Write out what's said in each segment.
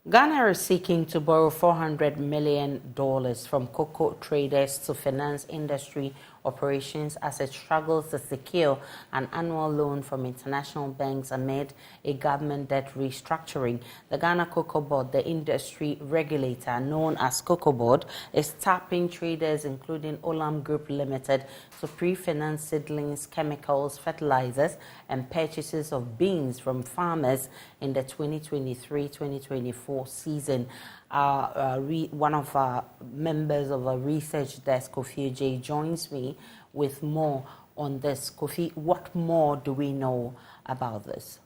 Ghana is seeking to borrow $400 million from cocoa traders to finance industry operations as it struggles to secure an annual loan from international banks amid a government debt restructuring. The Ghana Cocoa Board, the industry regulator known as Cocoa Board, is tapping traders including Olam Group Limited to pre-finance seedlings, chemicals, fertilizers and purchases of beans from farmers in the 2023-2024 season. One of our members of our research desk, Kofi J, joins me with more on this. Kofi, what more do we know about this?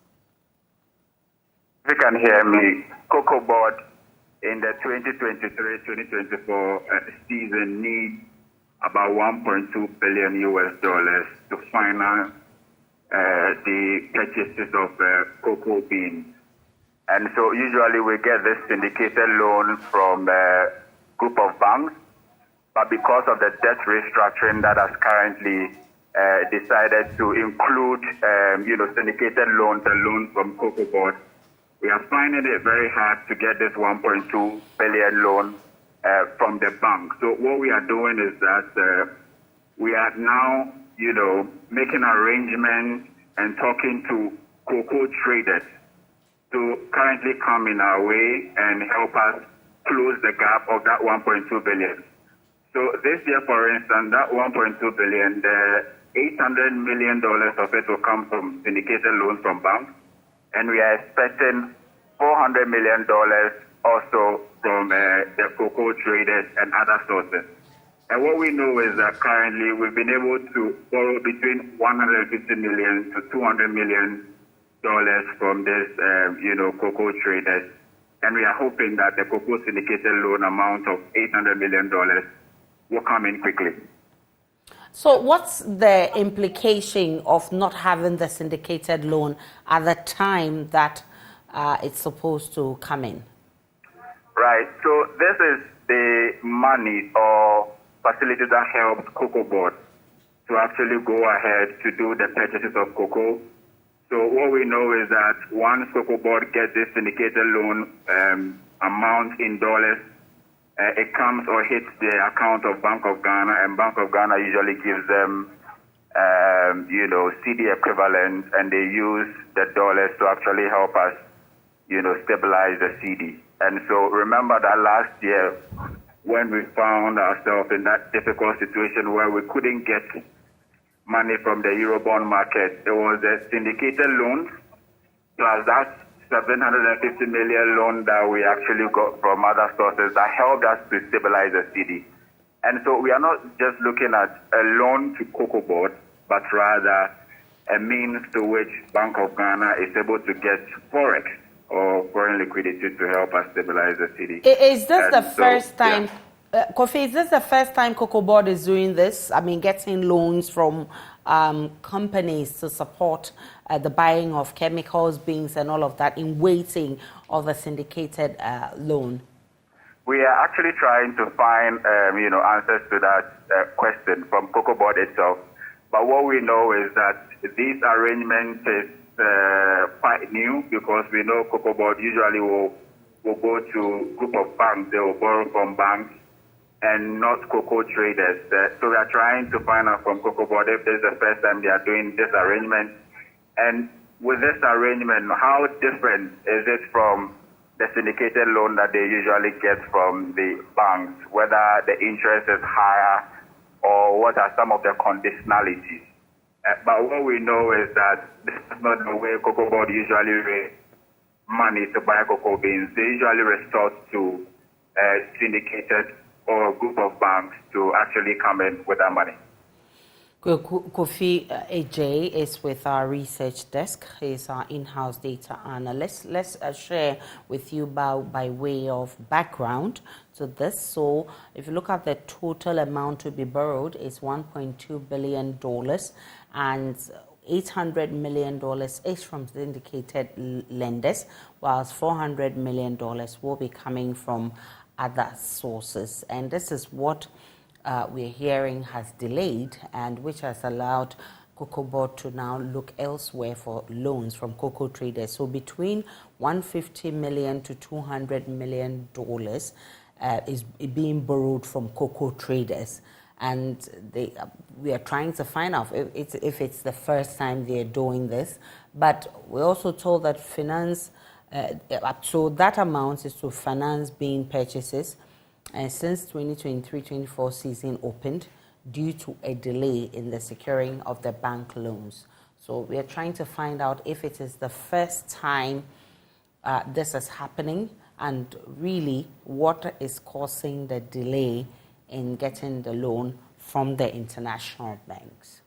If you can hear me, Cocoa Board in the 2023-2024 season needs about $1.2 billion to finance the purchases of cocoa beans. And so usually we get this syndicated loan from a group of banks, but because of the debt restructuring that has currently decided to include, syndicated loans and loans from Cocoa Board, we are finding it very hard to get this $1.2 billion loan from the bank. So what we are doing is that we are now, making arrangements and talking to cocoa traders to currently come in our way and help us close the gap of that $1.2 billion. So this year, for instance, that $1.2 billion, the $800 million of it will come from syndicated loans from banks, and we are expecting $400 million also from the cocoa traders and other sources. And what we know is that currently we've been able to borrow between $150 million to $200 million from this, cocoa traders. And we are hoping that the cocoa syndicated loan amount of $800 million will come in quickly. So what's the implication of not having the syndicated loan at the time that it's supposed to come in? Right. So this is the money or facility that helps Cocoa Board to actually go ahead to do the purchases of cocoa. So what we know is that once Cocoa Board gets this syndicated loan amount in dollars, it comes or hits the account of Bank of Ghana, and Bank of Ghana usually gives them, CD equivalent, and they use the dollars to actually help us, stabilize the CD. And so remember that last year when we found ourselves in that difficult situation where we couldn't get money from the Eurobond market, it was the syndicated loans plus that $750 million loan that we actually got from other sources that helped us to stabilize the CD. And so we are not just looking at a loan to Cocoa Board, but rather a means to which Bank of Ghana is able to get forex or foreign liquidity to help us stabilize the CD. Is this the first time? Yeah. Kofi, is this the first time Cocoa Board is doing this? I mean, getting loans from companies to support the buying of chemicals, beans, and all of that in waiting of a syndicated loan? We are actually trying to find, answers to that question from Cocoa Board itself. But what we know is that these arrangements is quite new, because we know Cocoa Board usually will go to a group of banks. They will borrow from banks and not cocoa traders. So we are trying to find out from Cocoa Board if this is the first time they are doing this arrangement. And with this arrangement, how different is it from the syndicated loan that they usually get from the banks, whether the interest is higher or what are some of the conditionalities? But what we know is that this is not the way Cocoa Board usually raise money to buy cocoa beans. They usually resort to syndicated or a group of banks to actually come in with that money. Kofi AJ is with our research desk. He's our in-house data analyst. Let's share with you by way of background to this. So if you look at the total amount to be borrowed, is $1.2 billion, and $800 million is from syndicated lenders, whilst $400 million will be coming from other sources. And this is what we're hearing has delayed, and which has allowed Cocoa Board to now look elsewhere for loans from cocoa traders. So between $150 million to $200 million is being borrowed from cocoa traders. And we are trying to find out if it's the first time they're doing this. But we're also told that so that amount is to finance bean purchases since 2023-24 season opened due to a delay in the securing of the bank loans. So we are trying to find out if it is the first time this is happening, and really what is causing the delay in getting the loan from the international banks.